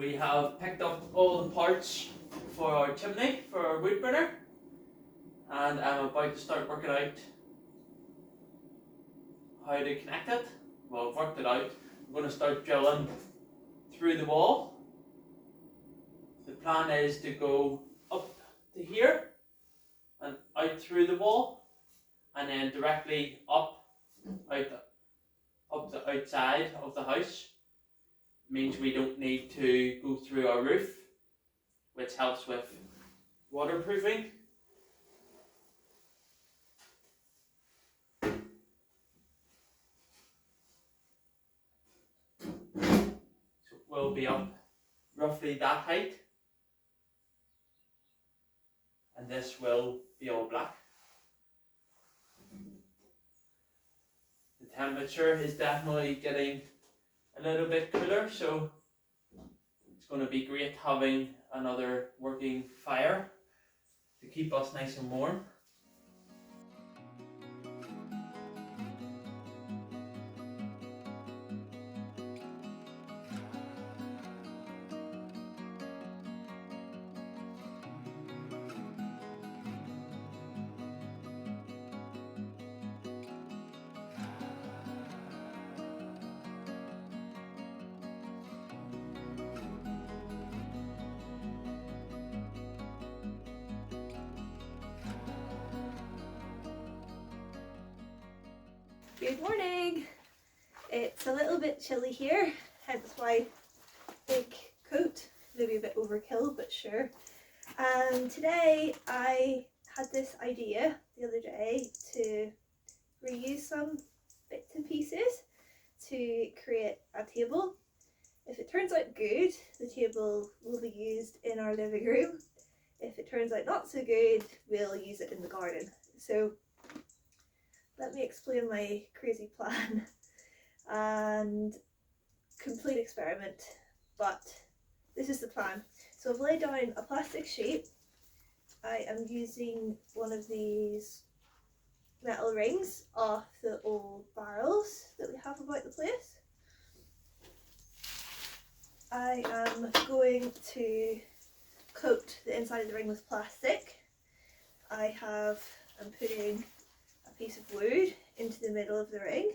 we have picked up all the parts for our chimney, for our wood burner, and I'm about to start working out how to connect it. Well, I've worked it out. I'm going to start drilling through the wall. The plan is to go up to here and out through the wall, and then directly up the outside of the house. Means we don't need to go through our roof, which helps with waterproofing. So we'll be up roughly that height, and this will be all black. The temperature is definitely getting a little bit cooler, so it's going to be great having another working fire to keep us nice and warm. Good morning! It's a little bit chilly here, hence why big coat, maybe a bit overkill, but sure. And today I had this idea the other day to reuse some bits and pieces to create a table. If it turns out good, the table will be used in our living room. If it turns out not so good, we'll use it in the garden. So let me explain my crazy plan and complete experiment, but this is the plan. So I've laid down a plastic sheet. I am using one of these metal rings off the old barrels that we have about the place. I am going to coat the inside of the ring with plastic. I'm putting piece of wood into the middle of the ring,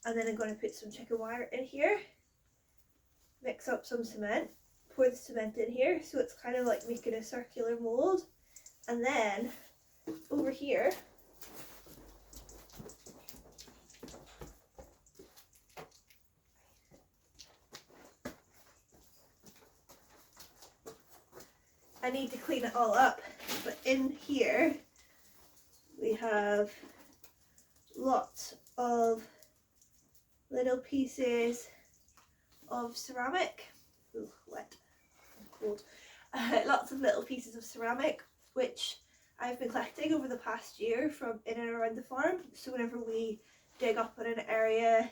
and then I'm going to put some chicken wire in here, mix up some cement, pour the cement in here so it's kind of like making a circular mould, and then over here I need to clean it all up, but in here we have lots of little pieces of ceramic. Ooh, wet and cold. Lots of little pieces of ceramic which I've been collecting over the past year from in and around the farm. So whenever we dig up in an area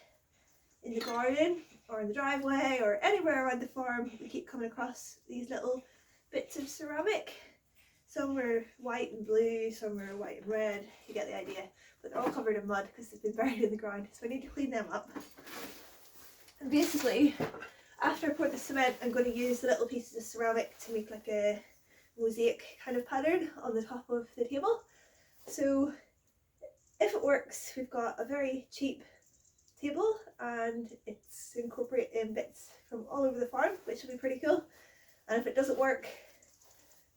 in the garden or in the driveway or anywhere around the farm, we keep coming across these little bits of ceramic. Some are white and blue, some are white and red, you get the idea. But they're all covered in mud because they've been buried in the ground, so I need to clean them up. And basically, after I pour the cement, I'm going to use the little pieces of ceramic to make like a mosaic kind of pattern on the top of the table. So if it works, we've got a very cheap table and it's incorporating bits from all over the farm, which will be pretty cool. And if it doesn't work,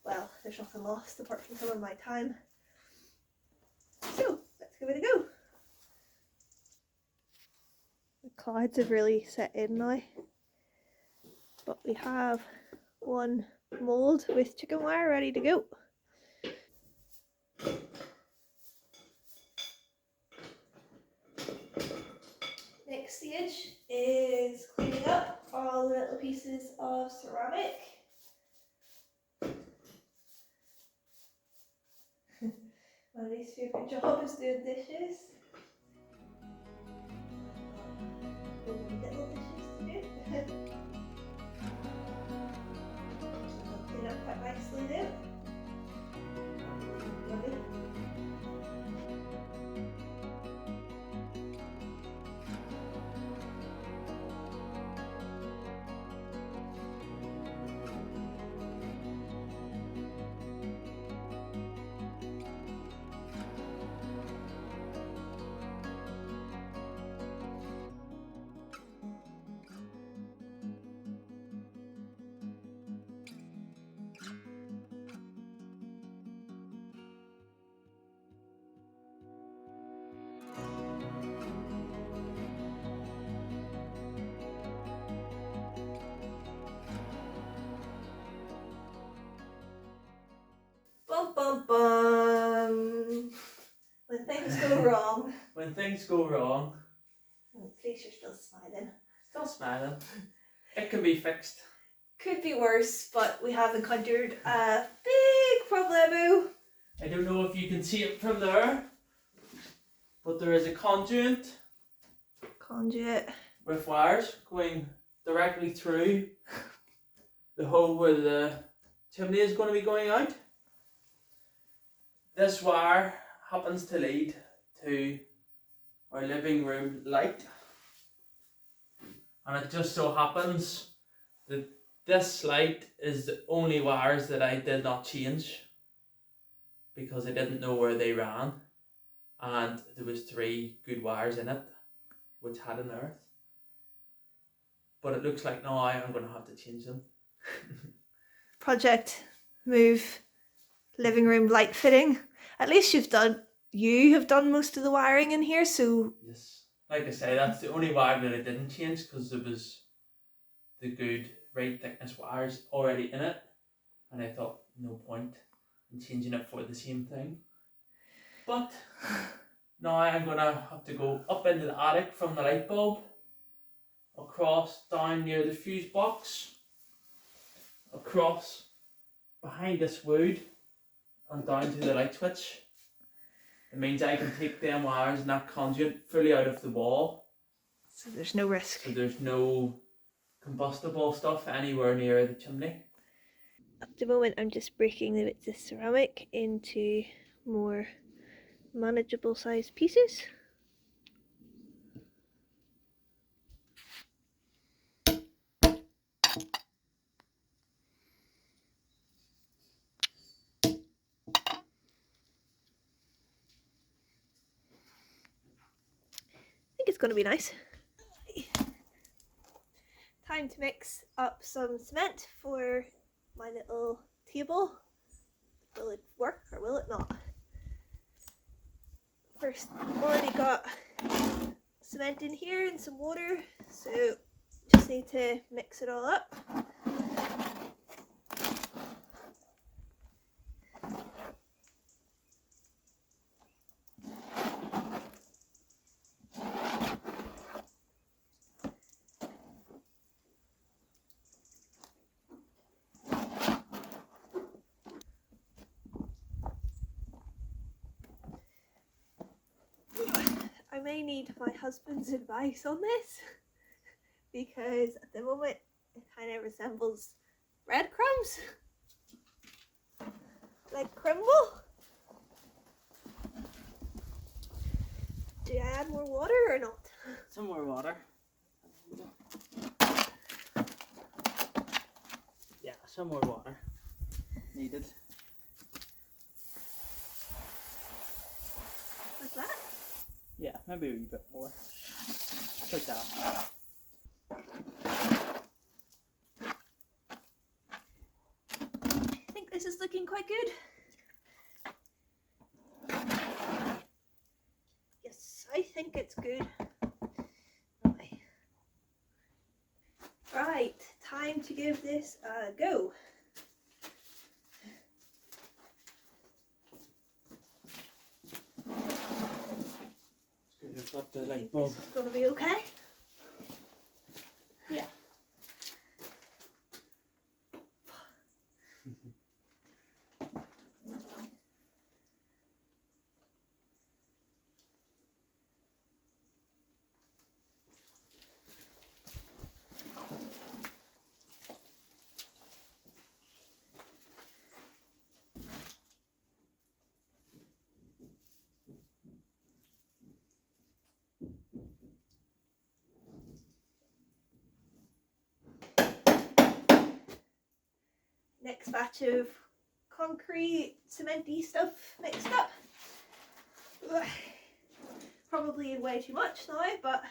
well, there's nothing lost apart from some of my time. So let's give it a go. The clouds have really set in now, but we have one mould with chicken wire ready to go. Next stage is cleaning up all the little pieces of ceramic. My least favourite job is doing dishes. Little dishes to do. Clean up quite nicely there. Lovely. when things go wrong, Please, you're still smiling. still smiling. It can be fixed. Could be worse, but we have encountered a big problemo. I don't know if you can see it from there, but there is a conduit with wires going directly through the hole where the chimney is going to be going out. This wire happens to lead to our living room light, and it just so happens that this light is the only wires that I did not change because I didn't know where they ran, and there was 3 good wires in it which had an earth, but it looks like now I'm going to have to change them. Project move living room light fitting. At least you have done most of the wiring in here, so Yes, like I say, that's the only wire that I didn't change because there was the good right thickness wires already in it, and I thought no point in changing it for the same thing. But now I'm gonna have to go up into the attic from the light bulb, across down near the fuse box, across behind this wood, and down to the light switch. It means I can take them wires and that conduit fully out of the wall, so there's no risk. so there's no combustible stuff anywhere near the chimney. At the moment, I'm just breaking the bits of ceramic into more manageable sized pieces. I think it's going to be nice. Time to mix up some cement for my little table. Will it work or will it not? First, I've already got cement in here and some water, so just need to mix it all up. I may need my husband's advice on this because at the moment it kind of resembles breadcrumbs, like crumble. Do I add more water or not? Some more water. Yeah, some more water needed. Like that? Yeah, maybe a wee bit more. Like that. I think this is looking quite good. Yes, I think it's good. Right, time to give this a go. You've got the light bulb. This is going to be okay. Yeah. Next batch of concrete, cementy stuff mixed up. Ugh. Probably way too much now, but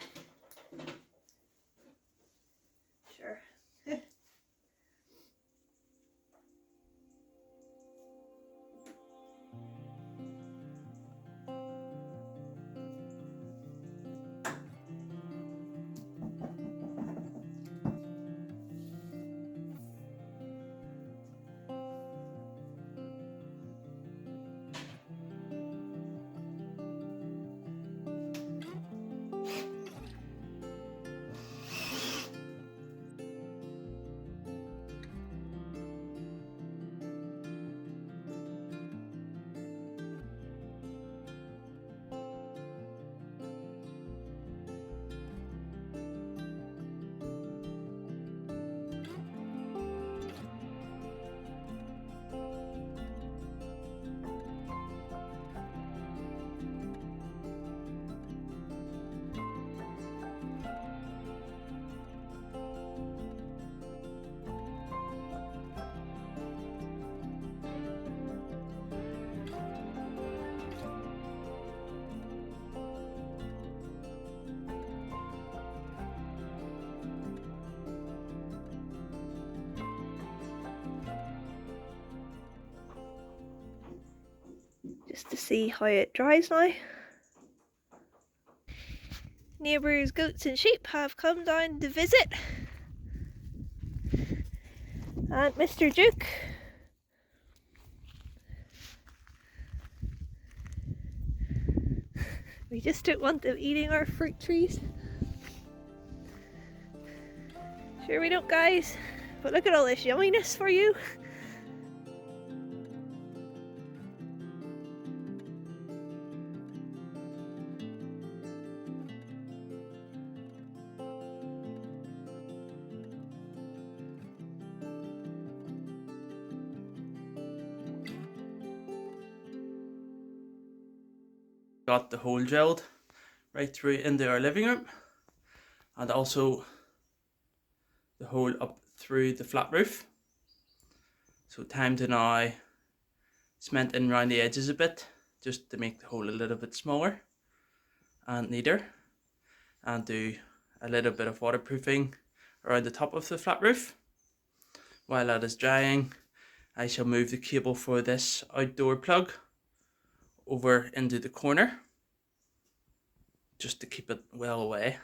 sure. just to see how it dries now. Neighbours' goats and sheep have come down to visit. And Mr. Duke. We just don't want them eating our fruit trees. Sure we don't, guys, but look at all this yumminess for you. Got the hole drilled right through into our living room, and also the hole up through the flat roof. So time to now cement in around the edges a bit, just to make the hole a little bit smaller and neater, and do a little bit of waterproofing around the top of the flat roof. While that is drying, I shall move the cable for this outdoor plug over into the corner, just to keep it well away.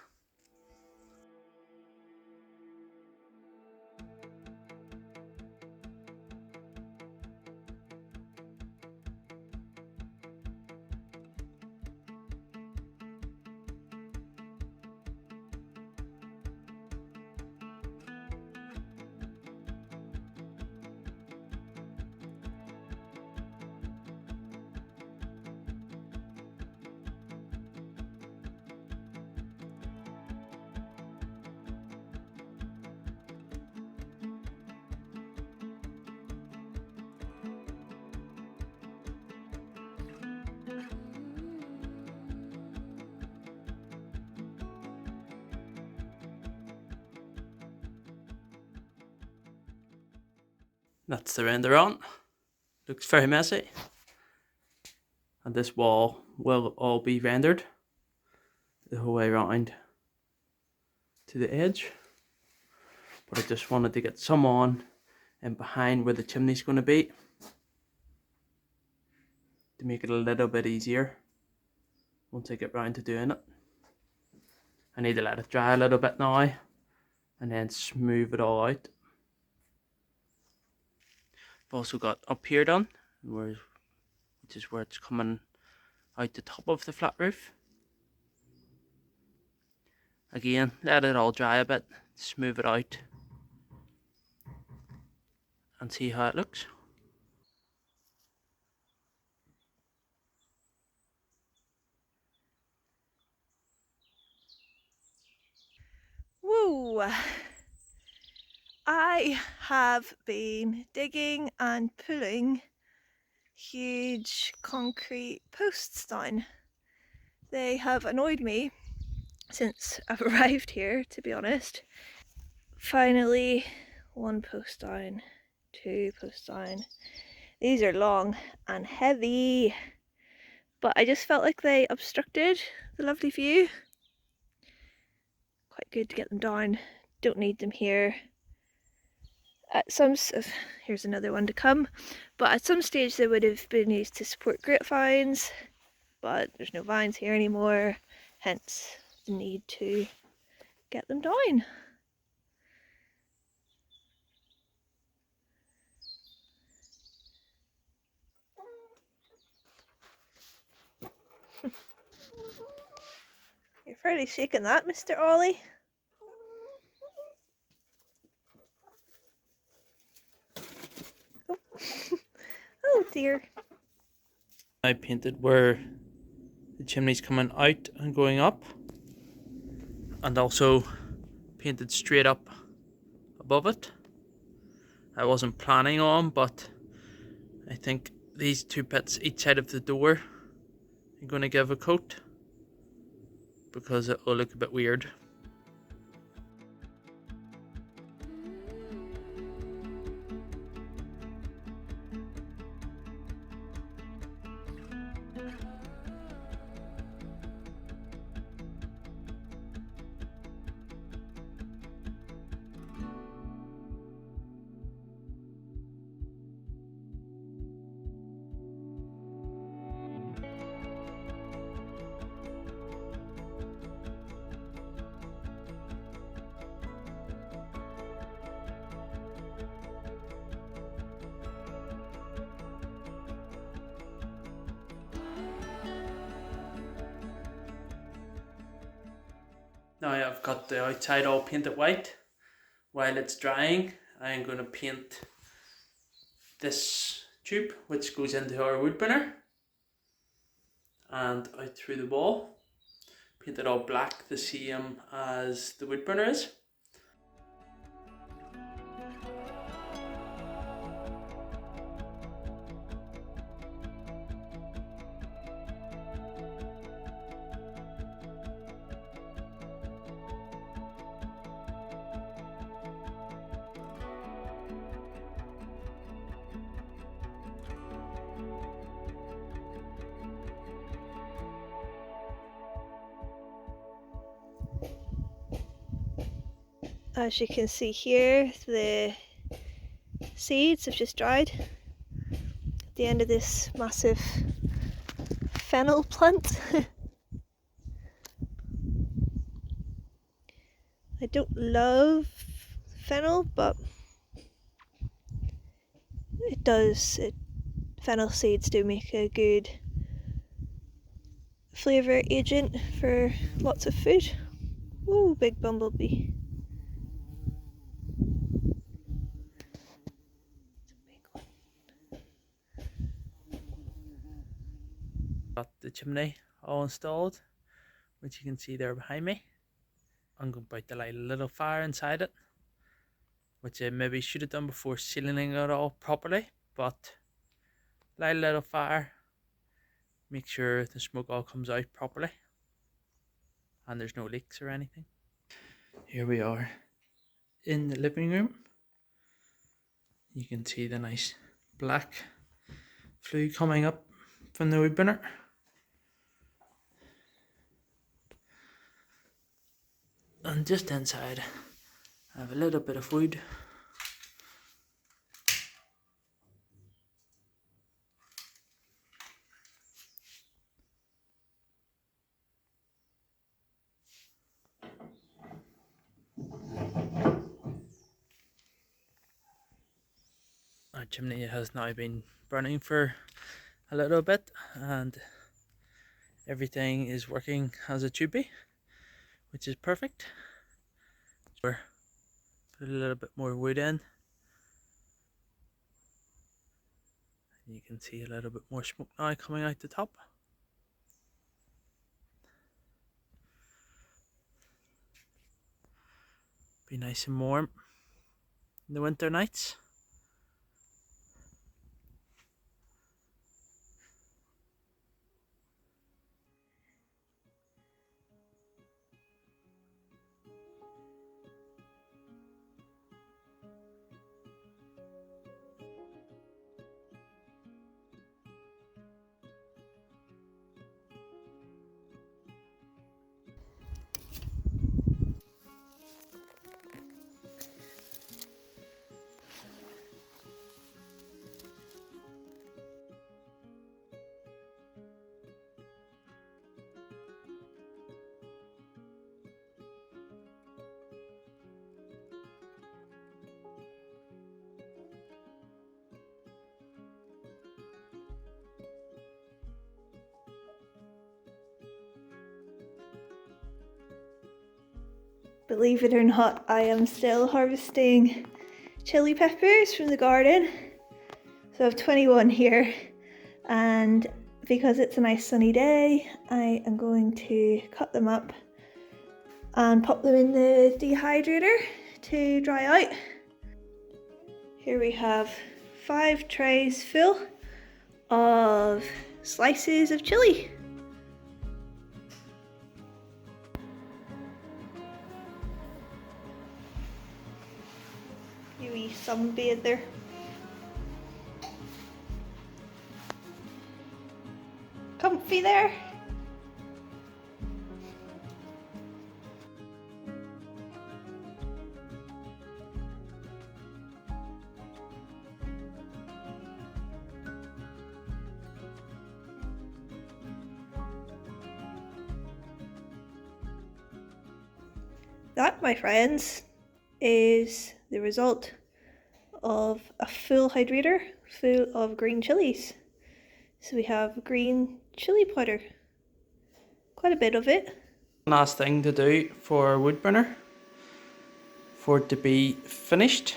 That's the render on. Looks very messy. And this wall will all be rendered the whole way around to the edge. But I just wanted to get some on and behind where the chimney's going to be, to make it a little bit easier once I get round to doing it. I need to let it dry a little bit now and then smooth it all out. I've also got up here done, which is where it's coming out the top of the flat roof. Again, let it all dry a bit, smooth it out, and see how it looks. Woo! I have been digging and pulling huge concrete posts down. They have annoyed me since I've arrived here, to be honest. Finally, one post down, two posts down. These are long and heavy, but I just felt like they obstructed the lovely view. Quite good to get them down. Don't need them here. Here's another one to come, but at some stage they would have been used to support grapevines, but there's no vines here anymore, hence the need to get them down. You're fairly shaking that, Mr. Ollie. Oh, oh dear. I painted where the chimney's coming out and going up, and also painted straight up above it. I wasn't planning on, but I think these two bits each side of the door I'm going to give a coat, because it will look a bit weird. Now I've got the outside all painted white. While it's drying, I'm going to paint this tube which goes into our wood burner and out through the wall. Paint it all black, the same as the wood burner is. As you can see here, the seeds have just dried at the end of this massive fennel plant. I don't love fennel, but fennel seeds do make a good flavour agent for lots of food. Ooh, big bumblebee. Got the chimney all installed, which you can see there behind me. I'm about to light a little fire inside it, which I maybe should have done before sealing it all properly, but light a little fire, make sure the smoke all comes out properly and there's no leaks or anything. Here we are in the living room. You can see the nice black flue coming up from the wood burner. And just inside I have a little bit of wood. Our chimney has now been burning for a little bit and everything is working as it should be, which is perfect. Put a little bit more wood in. You can see a little bit more smoke now coming out the top. Be nice and warm in the winter nights. Believe it or not, I am still harvesting chili peppers from the garden. So I have 21 here, and because it's a nice sunny day, I am going to cut them up and pop them in the dehydrator to dry out. Here we have 5 trays full of slices of chili. You wee sunbather. Comfy there. That, my friends, is the result of a full hydrator full of green chilies. So we have green chili powder, quite a bit of it. Last thing to do for a wood burner for it to be finished.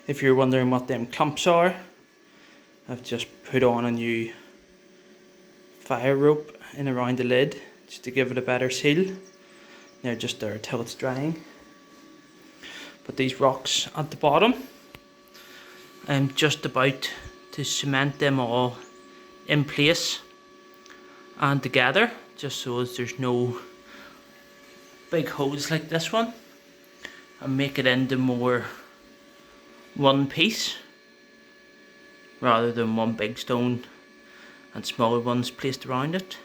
If you're wondering what them clamps are, I've just put on a new fire rope in around the lid just to give it a better seal. They're just there till it's drying. But these rocks at the bottom, I'm just about to cement them all in place and together, just so as there's no big holes like this one, and make it into more one piece rather than one big stone and smaller ones placed around it.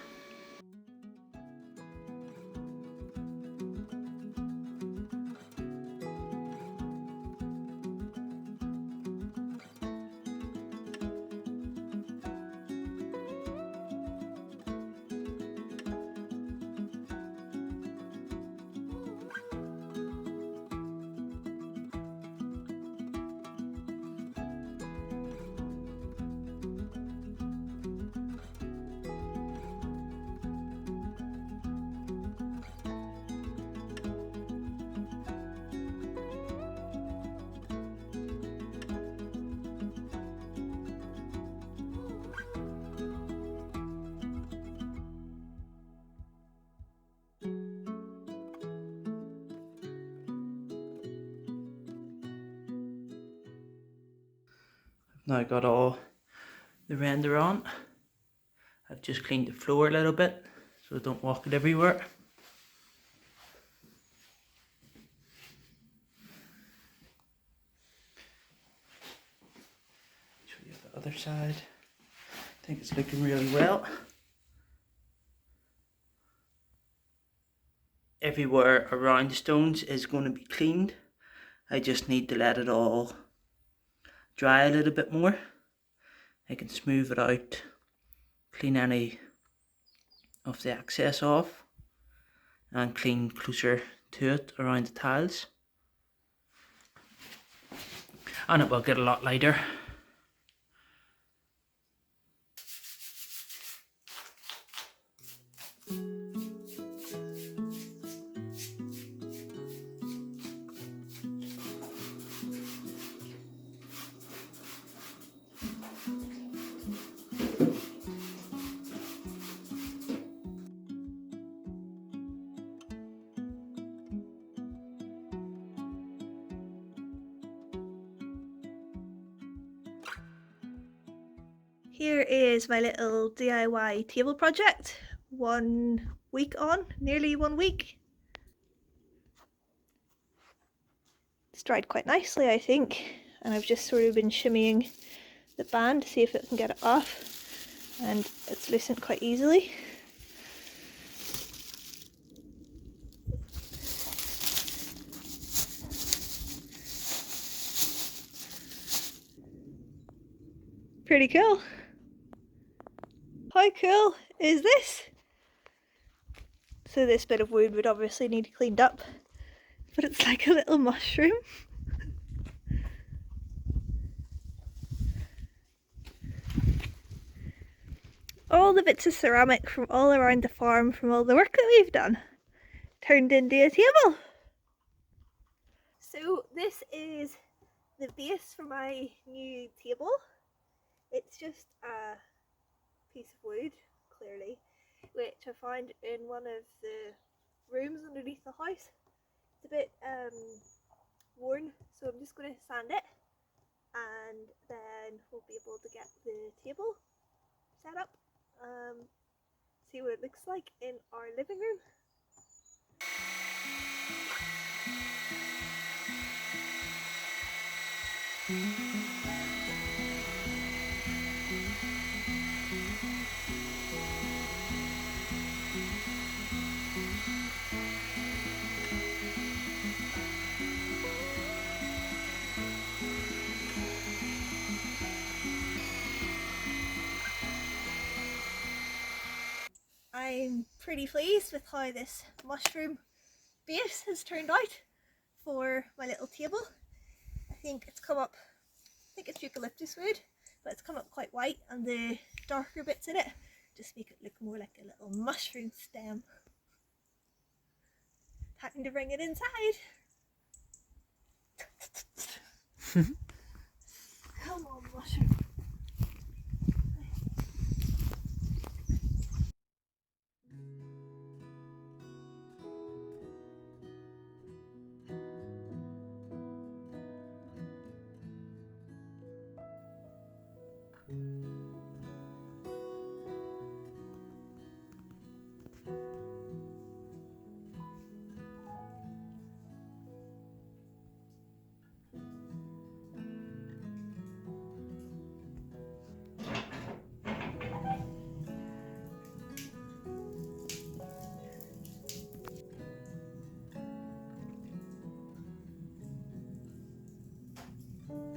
Now I've got all the render on. I've just cleaned the floor a little bit so I don't walk it everywhere. Show you the other side. I think it's looking really well. Everywhere around the stones is going to be cleaned. I just need to let it all dry a little bit more. I can smooth it out, clean any of the excess off, and clean closer to it around the tiles. And it will get a lot lighter. Here is my little DIY table project. 1 week on, nearly 1 week. It's dried quite nicely, I think, and I've just sort of been shimmying the band to see if it can get it off, and it's loosened quite easily. Pretty cool. How cool is this? So this bit of wood would obviously need cleaned up, but it's like a little mushroom. All the bits of ceramic from all around the farm, from all the work that we've done, turned into a table. So this is the base for my new table. It's just a piece of wood, clearly, which I found in one of the rooms underneath the house. It's a bit worn, so I'm just going to sand it, and then we'll be able to get the table set up, see what it looks like in our living room. I'm pretty pleased with how this mushroom base has turned out for my little table. I think it's come up, I think it's eucalyptus wood, but it's come up quite white, and the darker bits in it just make it look more like a little mushroom stem. Time to bring it inside.